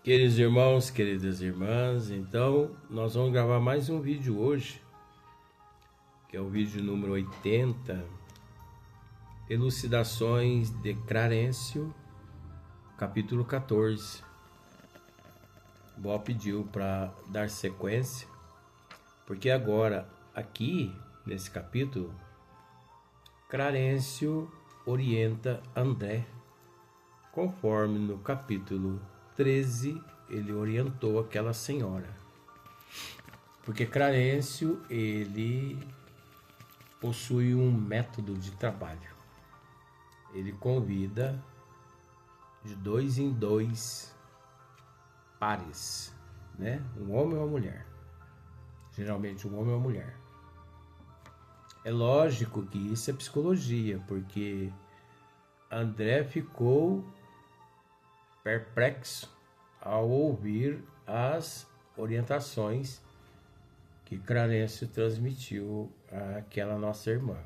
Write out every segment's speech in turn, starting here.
Queridos irmãos, queridas irmãs, então nós vamos gravar mais um vídeo hoje, que é o vídeo número 80, Elucidações de Clarencio, capítulo 14. Bob pediu para dar sequência, porque agora, aqui, nesse capítulo, Clarencio orienta André, conforme no capítulo 13 ele orientou aquela senhora. Porque Clarencio, ele possui um método de trabalho. Ele convida de 2 em 2 pares, né? Um homem e uma mulher. Geralmente um homem e uma mulher. É lógico que isso é psicologia, porque André ficou perplexo ao ouvir as orientações que Clarencio transmitiu àquela nossa irmã.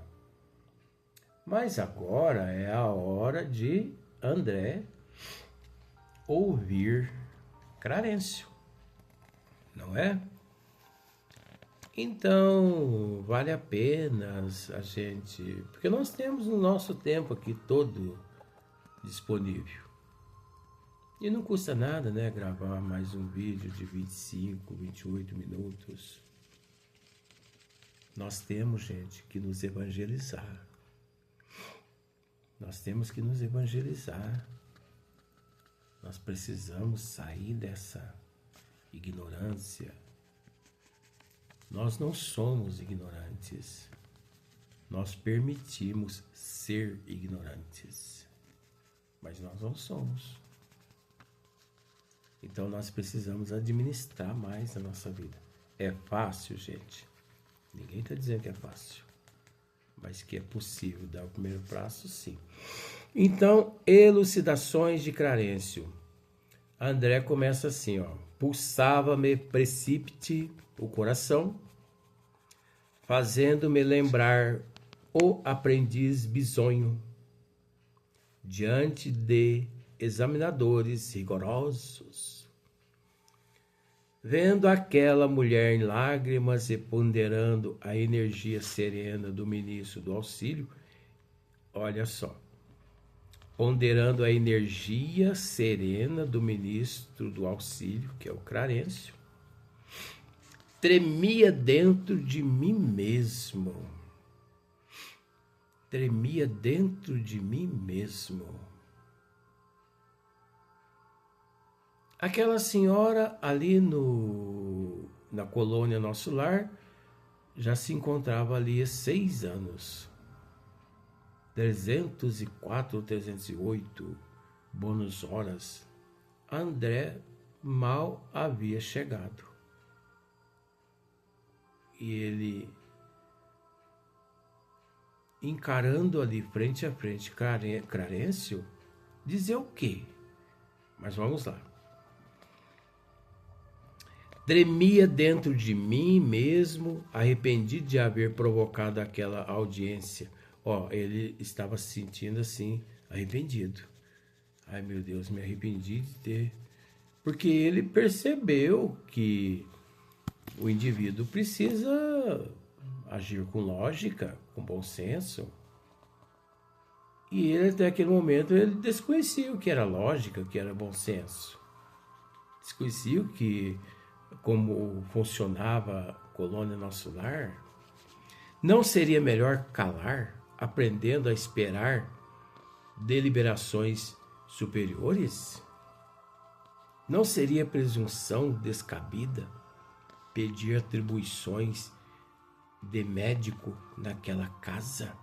Mas agora é a hora de André ouvir Clarencio, não é? Então, vale a pena a gente... Porque nós temos o nosso tempo aqui todo disponível. E não custa nada, né, gravar mais um vídeo de 25, 28 minutos. Nós temos, gente, que nos evangelizar. Nós temos que nos evangelizar. Nós precisamos sair dessa ignorância. Nós não somos ignorantes. Nós permitimos ser ignorantes. Mas nós não somos. Então nós precisamos administrar mais a nossa vida. É fácil, gente? Ninguém está dizendo que é fácil. Mas que é possível dar o primeiro passo, sim. Então, elucidações de Clarencio. André começa assim, ó. Pulsava-me precipite o coração, fazendo-me lembrar o aprendiz bisonho, diante de examinadores rigorosos. Vendo aquela mulher em lágrimas e ponderando a energia serena do ministro do auxílio, olha só, ponderando a energia serena do ministro do auxílio, que é o Clarencio, tremia dentro de mim mesmo. Tremia dentro de mim mesmo. Aquela senhora ali na colônia Nosso Lar já se encontrava ali há 6 anos. 304 ou 308 bônus horas. André mal havia chegado. E ele, encarando ali frente a frente Clarencio, dizia o quê? Mas vamos lá. Tremia dentro de mim mesmo, arrependido de haver provocado aquela audiência. Ele estava se sentindo assim, arrependido. Ai, meu Deus, me arrependi de ter... Porque ele percebeu que o indivíduo precisa agir com lógica, com bom senso. E ele, até aquele momento, ele desconhecia o que era lógica, o que era bom senso. Desconhecia como funcionava a colônia Nosso Lar. Não seria melhor calar, aprendendo a esperar deliberações superiores? Não seria presunção descabida pedir atribuições de médico naquela casa?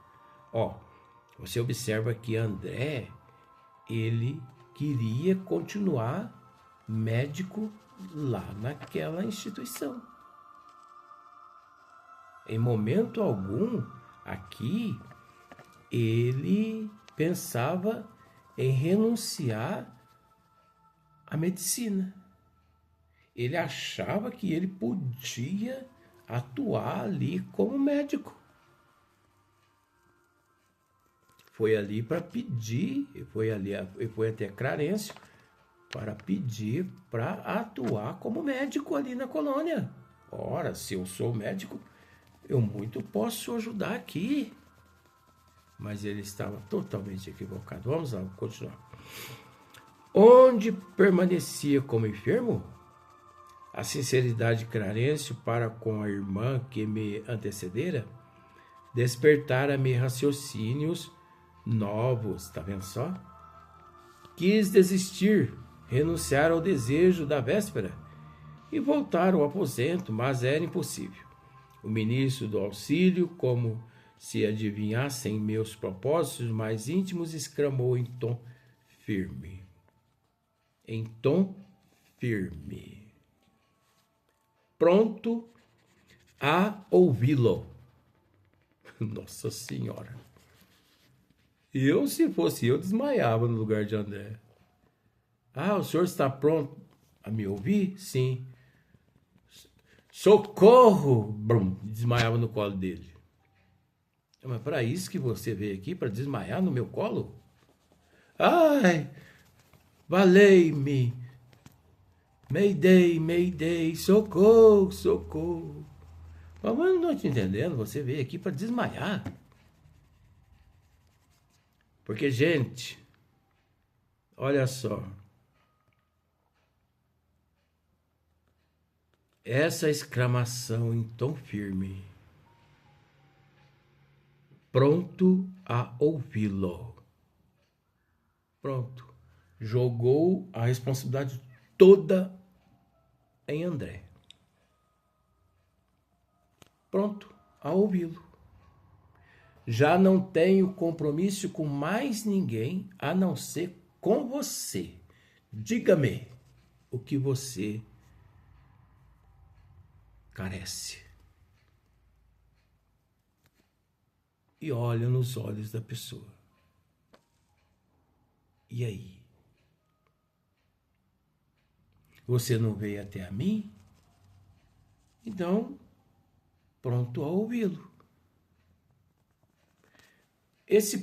Você observa que André, ele queria continuar médico lá naquela instituição. Em momento algum, aqui, ele pensava em renunciar à medicina. Ele achava que ele podia atuar ali como médico. Foi ali para pedir, foi até Clarencio para pedir para atuar como médico ali na colônia. Ora, se eu sou médico, eu muito posso ajudar aqui. Mas ele estava totalmente equivocado. Vamos lá, continuar. Onde permanecia como enfermo, a sinceridade de Clarencio para com a irmã que me antecedera despertara-me raciocínios novos, tá vendo só? Quis desistir, renunciar ao desejo da véspera e voltar ao aposento, mas era impossível. O ministro do auxílio, como se adivinhassem meus propósitos mais íntimos, exclamou em tom firme. Em tom firme. Pronto a ouvi-lo. Nossa Senhora. Se fosse eu, desmaiava no lugar de André. O senhor está pronto a me ouvir? Sim. Socorro! Brum, desmaiava no colo dele. Mas para isso que você veio aqui, para desmaiar no meu colo? Ai, valei-me. Mayday, mayday, socorro, socorro. Mas eu não estou te entendendo, você veio aqui para desmaiar. Porque, gente, olha só. Essa exclamação em tom firme, pronto a ouvi-lo. Pronto. Jogou a responsabilidade toda em André. Pronto a ouvi-lo. Já não tenho compromisso com mais ninguém a não ser com você. Diga-me o que você carece. E olha nos olhos da pessoa. E aí? Você não veio até a mim? Então, pronto a ouvi-lo. Esse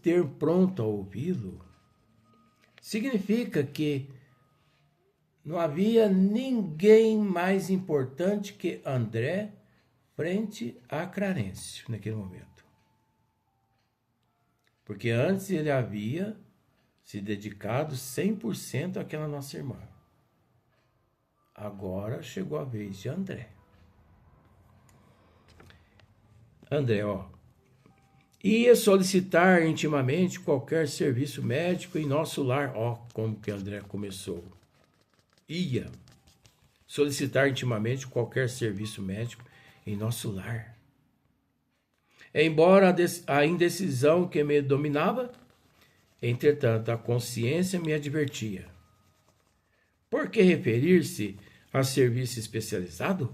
termo pronto a ouvi-lo, significa que não havia ninguém mais importante que André frente a Clarencio naquele momento. Porque antes ele havia se dedicado 100% àquela nossa irmã. Agora chegou a vez de André. André, ia solicitar intimamente qualquer serviço médico em nosso lar. Como que André começou. Ia solicitar intimamente qualquer serviço médico em nosso lar. Embora a indecisão que me dominava, entretanto, a consciência me advertia. Por que referir-se a serviço especializado?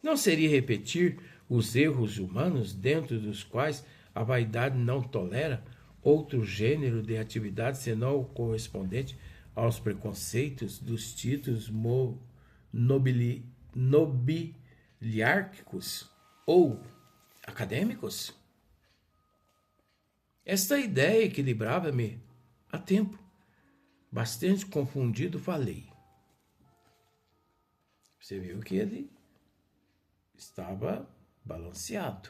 Não seria repetir os erros humanos dentro dos quais a vaidade não tolera outro gênero de atividade senão o correspondente aos preconceitos dos títulos nobiliárquicos ou acadêmicos? Esta ideia equilibrava-me a tempo. Bastante confundido, falei. Você viu que ele estava balanceado,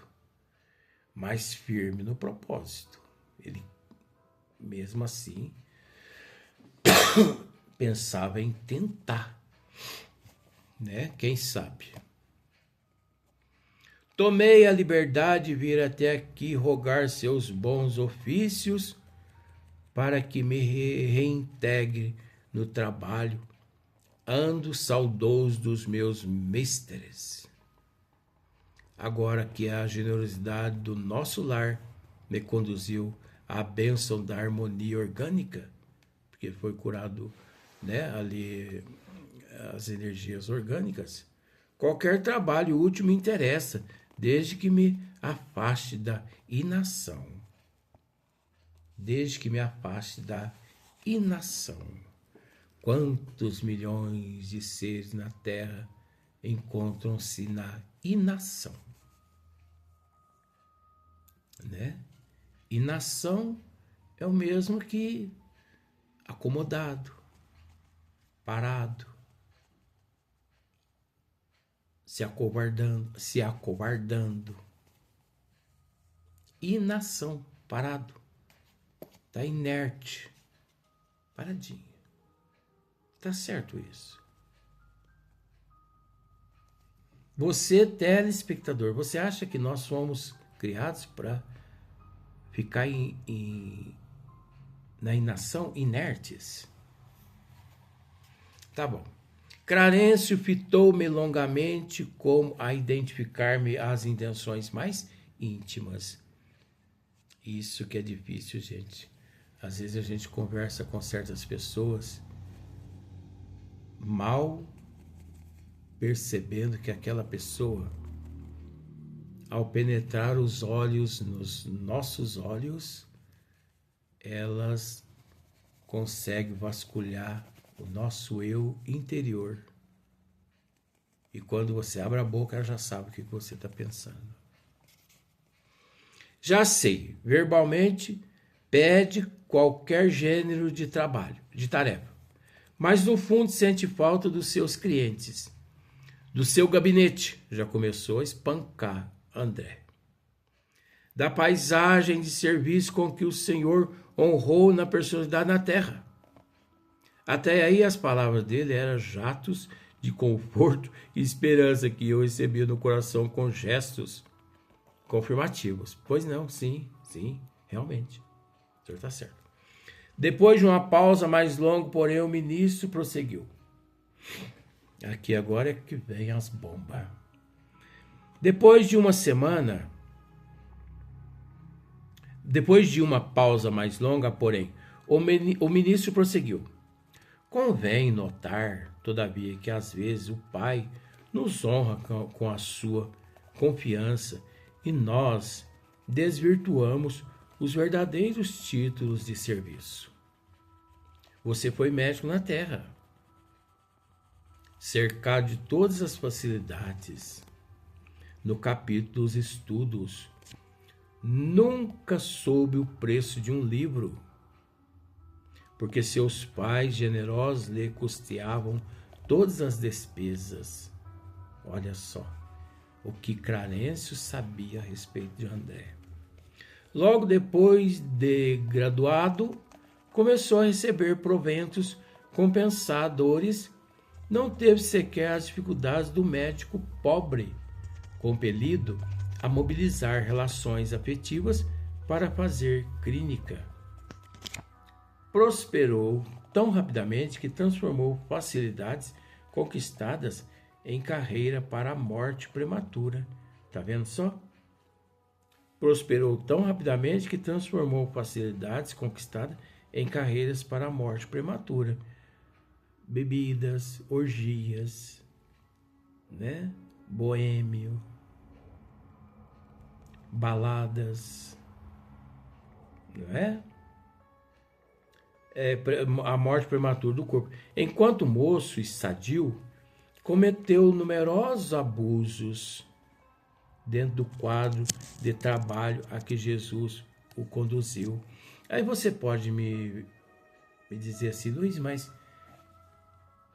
mas firme no propósito. Ele, mesmo assim, pensava em tentar, né? Quem sabe? Tomei a liberdade de vir até aqui rogar seus bons ofícios para que me reintegre no trabalho. Ando saudoso dos meus mestres. Agora que a generosidade do nosso lar me conduziu à bênção da harmonia orgânica, porque foi curado, né, ali as energias orgânicas, qualquer trabalho útil me interessa, desde que me afaste da inação. Desde que me afaste da inação. Quantos milhões de seres na Terra encontram-se na inação? Né? Inação é o mesmo que acomodado, parado, se acovardando. Inação, parado, está inerte, paradinho. Tá certo isso. Você, telespectador, você acha que nós fomos criados para ficar na inação, inertes? Tá bom. Clarencio fitou-me longamente como a identificar-me às intenções mais íntimas. Isso que é difícil, gente. Às vezes a gente conversa com certas pessoas mal percebendo que aquela pessoa, ao penetrar os olhos nos nossos olhos, elas conseguem vasculhar o nosso eu interior. E quando você abre a boca, ela já sabe o que você está pensando. Já sei, verbalmente, pede qualquer gênero de trabalho, de tarefa. Mas no fundo sente falta dos seus clientes, do seu gabinete. Já começou a espancar André. Da paisagem de serviço com que o Senhor honrou na personalidade na terra. Até aí as palavras dele eram jatos de conforto e esperança que eu recebia no coração com gestos confirmativos. Pois não, sim, realmente. O senhor está certo. Depois de uma pausa mais longa, porém, o ministro prosseguiu. Aqui agora é que vem as bombas. Depois de uma pausa mais longa, porém, o ministro prosseguiu. Convém notar, todavia, que às vezes o Pai nos honra com a sua confiança e nós desvirtuamos os verdadeiros títulos de serviço. Você foi médico na terra, cercado de todas as facilidades. No capítulo dos estudos, nunca soube o preço de um livro, porque seus pais generosos lhe custeavam todas as despesas. Olha só o que Clarencio sabia a respeito de André. Logo depois de graduado, começou a receber proventos compensadores. Não teve sequer as dificuldades do médico pobre, compelido a mobilizar relações afetivas para fazer clínica. Prosperou tão rapidamente que transformou facilidades conquistadas em carreira para a morte prematura. Tá vendo só? Prosperou tão rapidamente que transformou facilidades conquistadas em carreiras para a morte prematura. Bebidas, orgias, né? Boêmio, baladas, não é? A morte prematura do corpo. Enquanto moço e sadio, cometeu numerosos abusos dentro do quadro de trabalho a que Jesus o conduziu. Aí você pode me dizer assim, Luiz, mas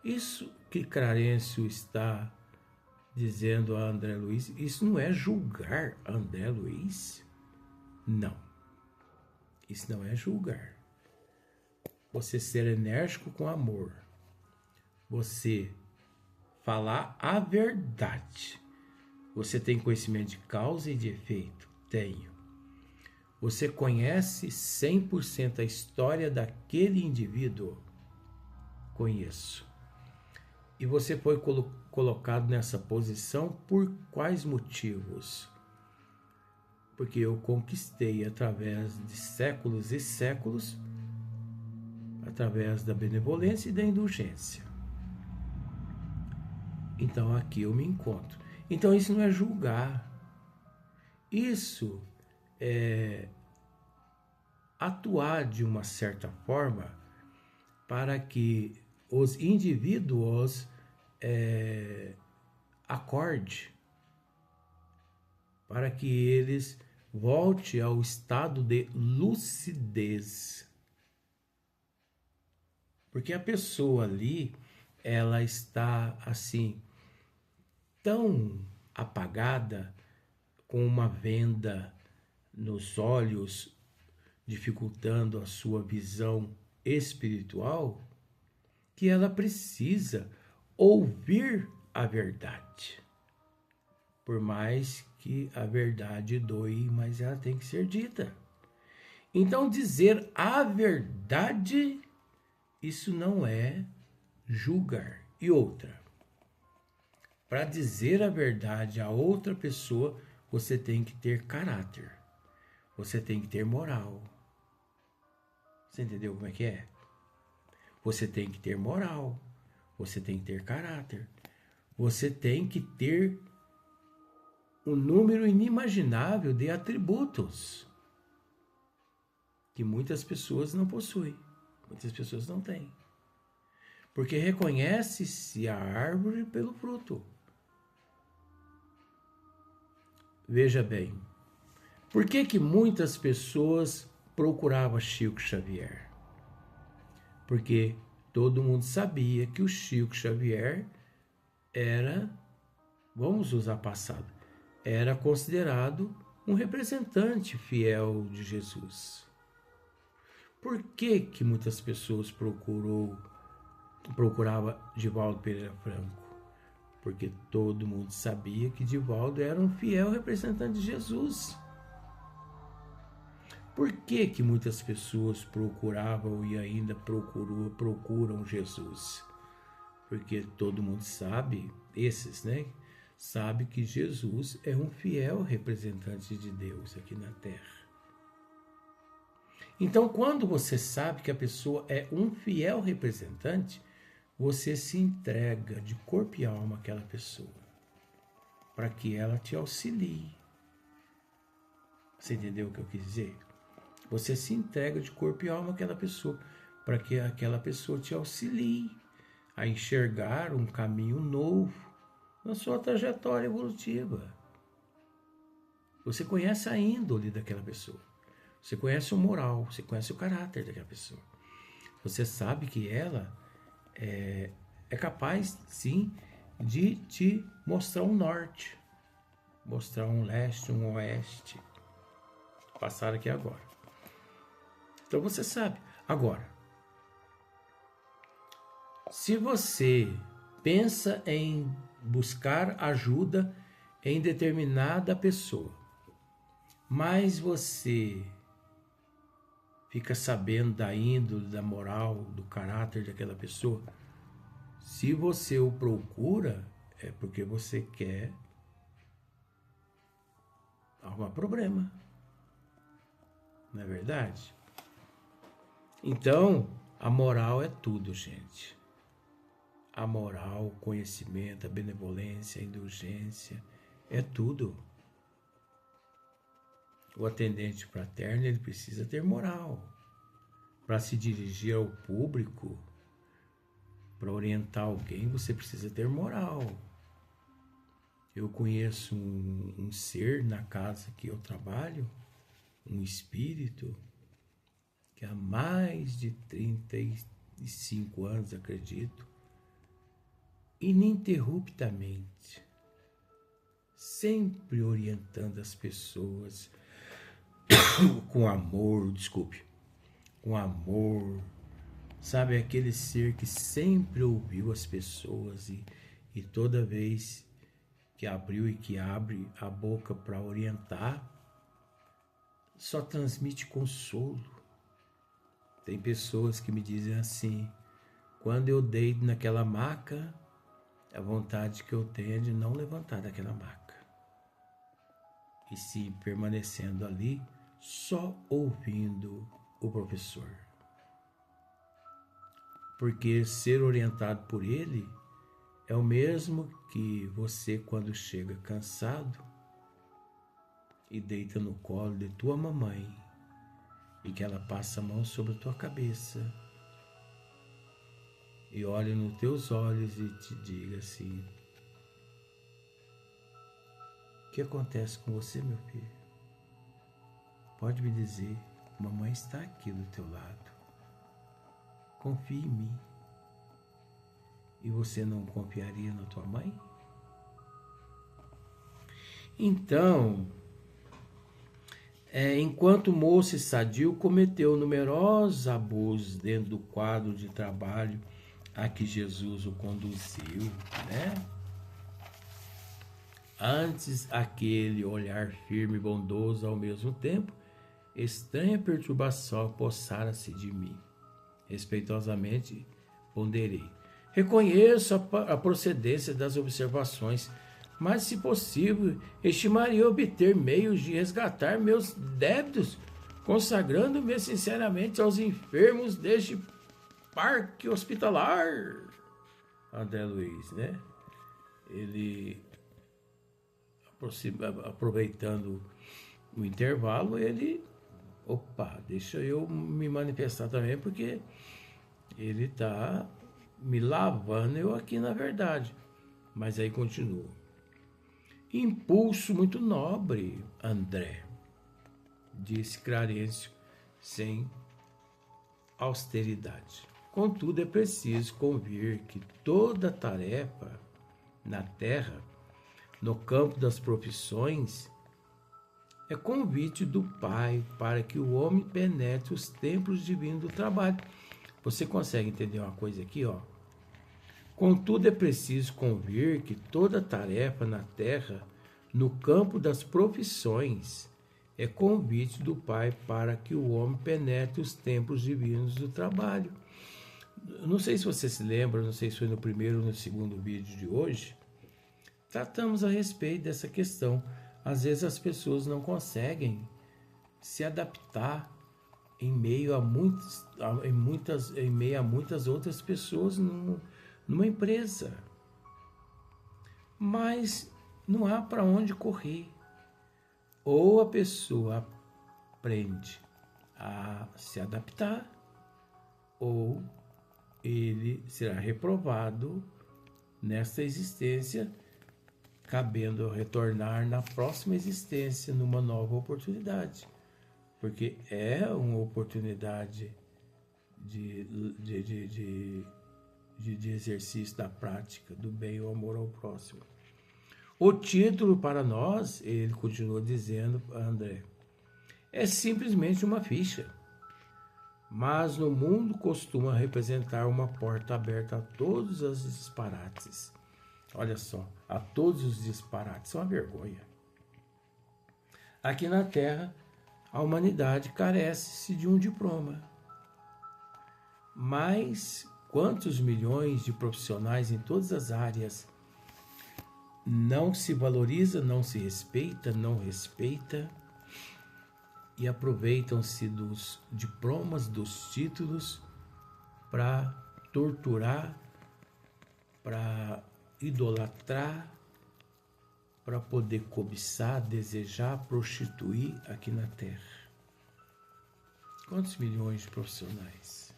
isso que Clarencio está dizendo a André Luiz, isso não é julgar André Luiz? Não. Isso não é julgar. Você ser enérgico com amor. Você falar a verdade. Você tem conhecimento de causa e de efeito? Tenho. Você conhece 100% a história daquele indivíduo? Conheço. E você foi colocado nessa posição por quais motivos? Porque eu conquistei através de séculos e séculos, através da benevolência e da indulgência. Então aqui eu me encontro. Então isso não é julgar. Isso é atuar de uma certa forma para que os indivíduos acorde, para que eles voltem ao estado de lucidez. Porque a pessoa ali, ela está assim, tão apagada, com uma venda nos olhos, dificultando a sua visão espiritual, que ela precisa ouvir a verdade. Por mais que a verdade doe, mas ela tem que ser dita. Então, dizer a verdade, isso não é julgar. E outra, para dizer a verdade a outra pessoa, você tem que ter caráter. Você tem que ter moral. Você entendeu como é que é? Você tem que ter moral. Você tem que ter caráter. Você tem que ter um número inimaginável de atributos que muitas pessoas não possuem. Muitas pessoas não têm. Porque reconhece-se a árvore pelo fruto. Veja bem, por que muitas pessoas procuravam Chico Xavier? Porque todo mundo sabia que o Chico Xavier era, vamos usar passado, era considerado um representante fiel de Jesus. Por que muitas pessoas procuravam Divaldo Pereira Franco? Porque todo mundo sabia que Divaldo era um fiel representante de Jesus. Por que muitas pessoas procuravam e ainda procuram Jesus? Porque todo mundo sabe, esses, né? Sabe que Jesus é um fiel representante de Deus aqui na Terra. Então, quando você sabe que a pessoa é um fiel representante, você se entrega de corpo e alma àquela pessoa, para que ela te auxilie. Você entendeu o que eu quis dizer? Você se entrega de corpo e alma àquela pessoa, para que aquela pessoa te auxilie a enxergar um caminho novo na sua trajetória evolutiva. Você conhece a índole daquela pessoa. Você conhece o moral, você conhece o caráter daquela pessoa. Você sabe que ela é capaz, sim, de te mostrar um norte, mostrar um leste, um oeste. Passar aqui agora. Então você sabe. Agora, se você pensa em buscar ajuda em determinada pessoa, mas você fica sabendo da índole, da moral, do caráter daquela pessoa, se você o procura, é porque você quer arrumar problema. Não é verdade? Então, a moral é tudo, gente. A moral, o conhecimento, a benevolência, a indulgência, é tudo. O atendente fraterno, ele precisa ter moral. Para se dirigir ao público, para orientar alguém, você precisa ter moral. Eu conheço um ser na casa que eu trabalho, um espírito, que há mais de 35 anos, acredito, ininterruptamente, sempre orientando as pessoas com amor, com amor, sabe, aquele ser que sempre ouviu as pessoas e toda vez que abriu e que abre a boca para orientar, só transmite consolo. Tem pessoas que me dizem assim, quando eu deito naquela maca, a vontade que eu tenho é de não levantar daquela maca. E sim, permanecendo ali, só ouvindo o professor. Porque ser orientado por ele é o mesmo que você, quando chega cansado e deita no colo de tua mamãe e que ela passa a mão sobre a tua cabeça e olha nos teus olhos e te diga assim, o que acontece com você, meu filho? Pode me dizer, mamãe está aqui do teu lado. Confie em mim. E você não confiaria na tua mãe? Então, enquanto moço e sadio, cometeu numerosos abusos dentro do quadro de trabalho a que Jesus o conduziu, né? Antes, aquele olhar firme e bondoso ao mesmo tempo, estranha perturbação apossara-se de mim. Respeitosamente ponderei. Reconheço a procedência das observações, mas, se possível, estimaria obter meios de resgatar meus débitos, consagrando-me sinceramente aos enfermos deste parque hospitalar. André Luiz, né? Ele, aproveitando o intervalo, ele, deixa eu me manifestar também, porque ele está me lavando eu aqui na verdade. Mas aí continua. Impulso muito nobre, André, disse Clarencio sem austeridade. Contudo, é preciso convir que toda tarefa na terra, no campo das profissões, é convite do Pai para que o homem penetre os templos divinos do trabalho. Você consegue entender uma coisa aqui, ó? Contudo, é preciso convir que toda tarefa na terra, no campo das profissões, é convite do Pai para que o homem penetre os templos divinos do trabalho. Não sei se você se lembra, não sei se foi no primeiro ou no segundo vídeo de hoje, tratamos a respeito dessa questão. Às vezes as pessoas não conseguem se adaptar em meio a muitas outras pessoas numa empresa. Mas não há para onde correr. Ou a pessoa aprende a se adaptar, ou ele será reprovado nesta existência, cabendo retornar na próxima existência numa nova oportunidade. Porque é uma oportunidade de exercício da prática do bem e o amor ao próximo. O título para nós, ele continua dizendo, André, é simplesmente uma ficha. Mas no mundo costuma representar uma porta aberta a todos os disparates. Olha só, a todos os disparates, é uma vergonha. Aqui na Terra, a humanidade carece de um diploma. Mas quantos milhões de profissionais em todas as áreas não se valoriza, não se respeita, e aproveitam-se dos diplomas, dos títulos, para torturar, para idolatrar, para poder cobiçar, desejar, prostituir aqui na Terra. Quantos milhões de profissionais?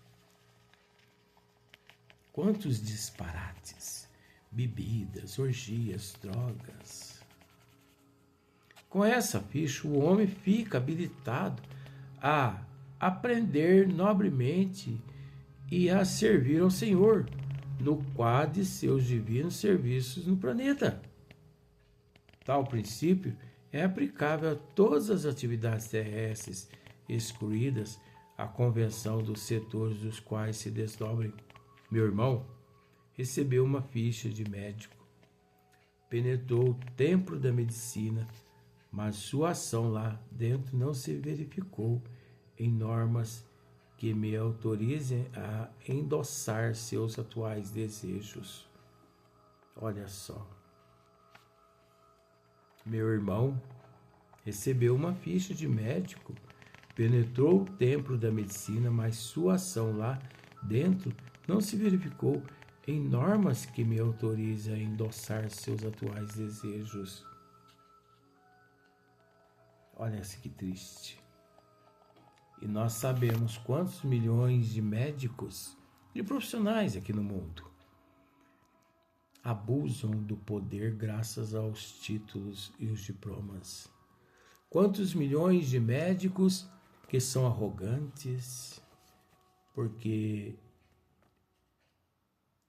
Quantos disparates? Bebidas, orgias, drogas. Com essa ficha, o homem fica habilitado a aprender nobremente e a servir ao Senhor no quadro de seus divinos serviços no planeta. Tal princípio é aplicável a todas as atividades terrestres, excluídas a convenção dos setores dos quais se desdobrem. Meu irmão recebeu uma ficha de médico, penetrou o templo da medicina, mas sua ação lá dentro não se verificou em normas que me autorizem a endossar seus atuais desejos. Olha só. Meu irmão recebeu uma ficha de médico, penetrou o templo da medicina, mas sua ação lá dentro não se verificou em normas que me autorizem a endossar seus atuais desejos. Olha que triste. E nós sabemos quantos milhões de médicos, de profissionais aqui no mundo, abusam do poder graças aos títulos e os diplomas. Quantos milhões de médicos que são arrogantes, porque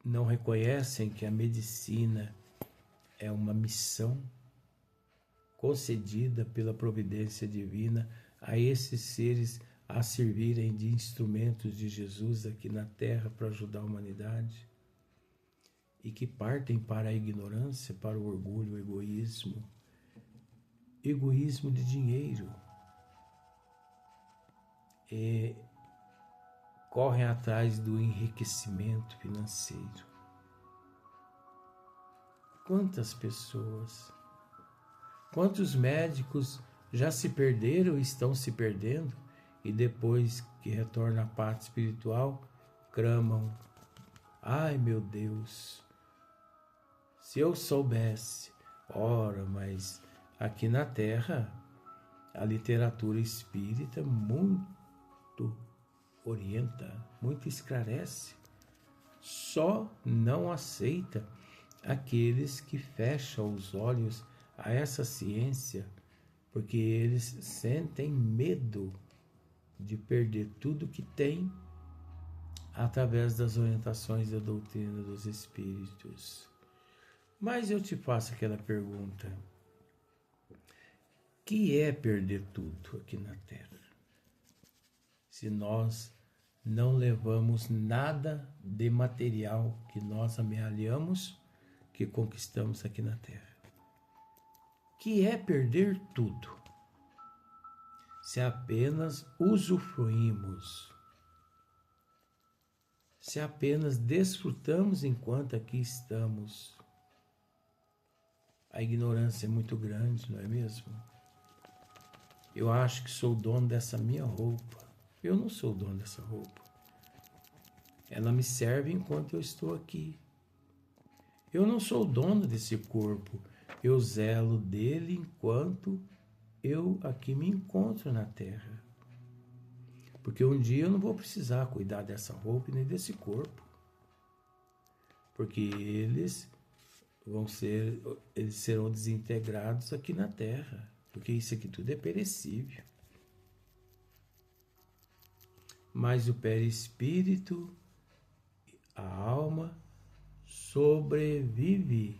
não reconhecem que a medicina é uma missão concedida pela providência divina a esses seres a servirem de instrumentos de Jesus aqui na Terra para ajudar a humanidade, e que partem para a ignorância, para o orgulho, o egoísmo de dinheiro, e correm atrás do enriquecimento financeiro. Quantas pessoas, quantos médicos já se perderam e estão se perdendo, e depois que retornam à pátria espiritual, clamam: ai meu Deus, se eu soubesse. Ora, mas aqui na Terra a literatura espírita muito orienta, muito esclarece. Só não aceita aqueles que fecham os olhos a essa ciência, porque eles sentem medo de perder tudo que tem através das orientações da doutrina dos espíritos. Mas eu te faço aquela pergunta: que é perder tudo aqui na Terra, se nós não levamos nada de material que nós amealhamos, que conquistamos aqui na Terra? Que é perder tudo, se apenas usufruímos, se apenas desfrutamos enquanto aqui estamos? A ignorância é muito grande, não é mesmo? Eu acho que sou dono dessa minha roupa. Eu não sou dono dessa roupa. Ela me serve enquanto eu estou aqui. Eu não sou dono desse corpo. Eu zelo dele enquanto eu aqui me encontro na Terra. Porque um dia eu não vou precisar cuidar dessa roupa nem desse corpo. Porque eles serão desintegrados aqui na Terra. Porque isso aqui tudo é perecível. Mas o perispírito, a alma, sobrevive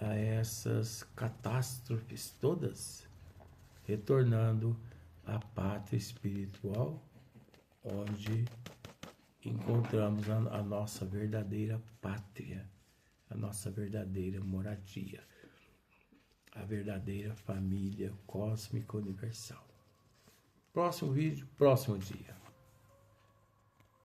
a essas catástrofes todas, retornando à pátria espiritual, onde encontramos a nossa verdadeira pátria, a nossa verdadeira moradia, a verdadeira família cósmica universal. Próximo vídeo, próximo dia.